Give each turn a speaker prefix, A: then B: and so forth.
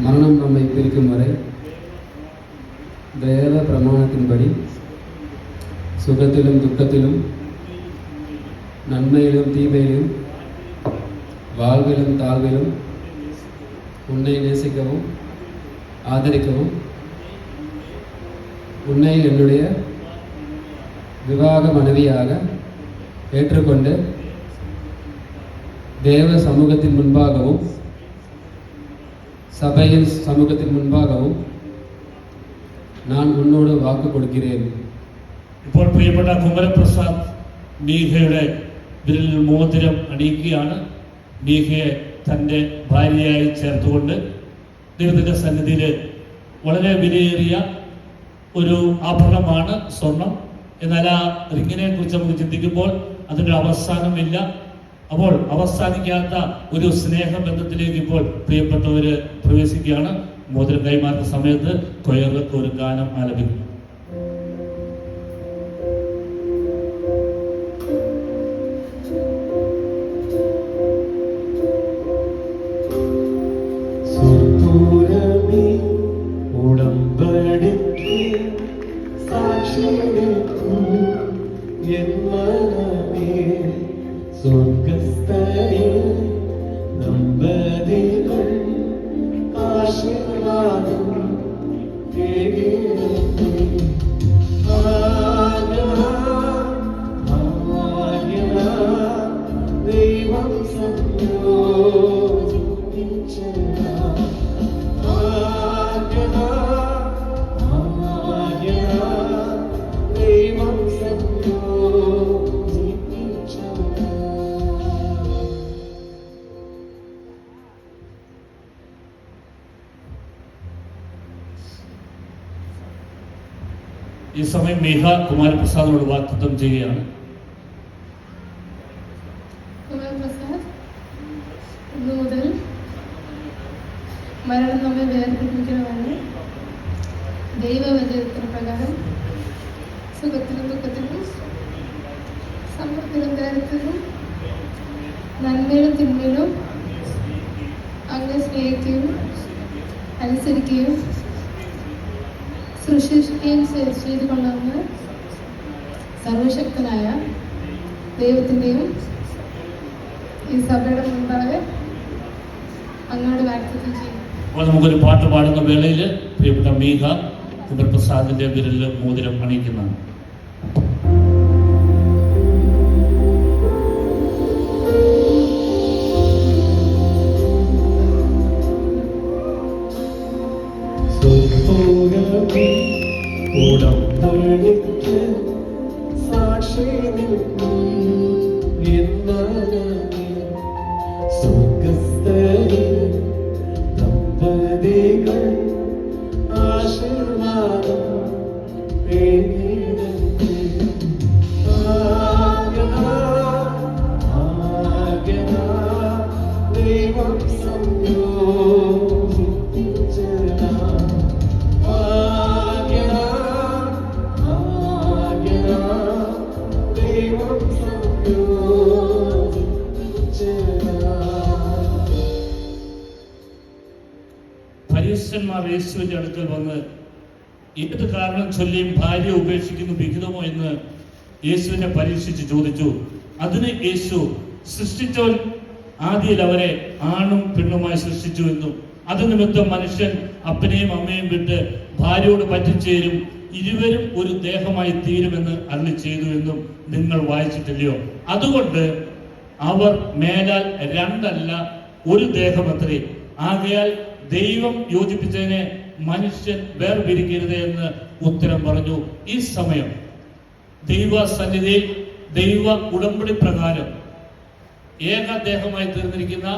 A: மரணம் நம்மை பிரிக்கும் வரை தேவ பிரமாணத்தின்படி சுகத்திலும் துக்கத்திலும் நன்மையிலும் தீமையிலும் வாழ்விலும் தாழ்விலும் உன்னை நேசிக்கவும் ஆதரிக்கவும் உன்னை என்னுடைய விவாக மனைவியாக ஏற்றுக்கொண்டு தேவ சமூகத்தின் முன்பாகவும் சபையின் சமூகத்தின் முன்பாகவும் நான் உன்னോട് വാക്ക് കൊടുக்கிறேன்.
B: ഇപ്പോൾ പ്രിയപ്പെട്ട കുമരപ്രസാദ് മീഖയുടെ വിരലിൽ മോതിരം അണിയിക്കുകയാണ്. മീഖയെ തൻ്റെ ഭാര്യയായി ചേർത്തുകൊണ്ട് ദൈവത്തിൻ്റെ സന്നിധിയിൽ വളരെ വിലയേറിയ ഒരു ആഭരണമാണ് സ്വർണം. എന്നാൽ ആ റിങ്ങിനെ കുറിച്ച് നമുക്ക് ചിന്തിക്കുമ്പോൾ അതിൻ്റെ അവസാനമില്ല. അപ്പോൾ അവസാനിക്കാത്ത ഒരു സ്നേഹബന്ധത്തിലേക്ക് ഇപ്പോൾ പ്രിയപ്പെട്ടവര് പ്രവേശിക്കുകയാണ്. മോതിരം കൈമാറുന്ന സമയത്ത് കൊയർ ഒരു ഗാനം ആലപിക്കുന്നു.
C: സ്വർഗസ്ഥരിൽ ദമ്പതികൾ ആശീർവാദം ദൈവം
B: ഈ സമയം മീഖ കുമാരപ്രസാദിനോട് വാഗ്ദത്തം ചെയ്യുകയാണ്.
D: കുമാരപ്രസാദ്, ഇന്നു മുതൽ മരണം നമ്മെ വേർപിരിക്കണമെന്ന് ദൈവവചനത്തിന് പ്രകാരം സുഖത്തിലും ദുഃഖത്തിലും സമ്പത്തിലും ദാരിദ്ര്യത്തിലും നന്മയിലും തിന്മയിലും അങ്ങനെ സ്നേഹിക്കുകയും അനുസരിക്കുകയും ശുശ്രൂഷിക്കുകയും ചെയ്തുകൊണ്ടുവന്ന് സർവശക്തനായ ദൈവത്തിൻ്റെയും ഈ സഭയുടെ മുൻപാകെ അങ്ങോട്ട് വാഗ്ദത്തം ചെയ്യും.
B: അപ്പോൾ നമുക്കൊരു പാട്ട് പാടുന്ന വേളയിൽ പ്രിയപ്പെട്ട മീഖ കുമരപ്രസാദിന്റെ വിരലിൽ മോതിരം അണിയിക്കുന്നതാണ്.
C: സാക്ഷി സ്വർഗസ്ഥരിൽ ദമ്പതികൾ ആശീർവാദം ദൈവം
B: പരീശന്മാർ യേശുവിന്റെ അടുക്കൽ വന്ന് ഏത് കാരണം ചൊല്ലിയും ഭാര്യ ഉപേക്ഷിക്കുന്നു വിഹിതമോ എന്ന് യേശുവിനെ പരീക്ഷിച്ച് ചോദിച്ചു. അതിന് യേശു സൃഷ്ടിച്ചവൻ ആദിയിൽ അവരെ ആണും പെണ്ണുമായി സൃഷ്ടിച്ചു എന്നും അത് നിമിത്തം മനുഷ്യൻ അപ്പനെയും അമ്മയും വിട്ട് ഭാര്യയോട് പറ്റിച്ചേരും, ഇരുവരും ഒരു ദേഹമായി തീരുമെന്ന് അരുളി ചെയ്തു എന്നും നിങ്ങൾ വായിച്ചിട്ടില്ലയോ? അതുകൊണ്ട് അവർ മേലാൽ രണ്ടല്ല ഒരു ദേഹമത്രേ. ആകയാൽ ദൈവം യോജിപ്പിച്ചതിനെ മനുഷ്യൻ വേർപിരിക്കരുത് എന്ന് ഉത്തരം പറഞ്ഞു. ഈ സമയം ദൈവ സന്നിധിയിൽ ദൈവ ഉടമ്പടി പ്രകാരം ഏകദേഹമായി തീർന്നിരിക്കുന്ന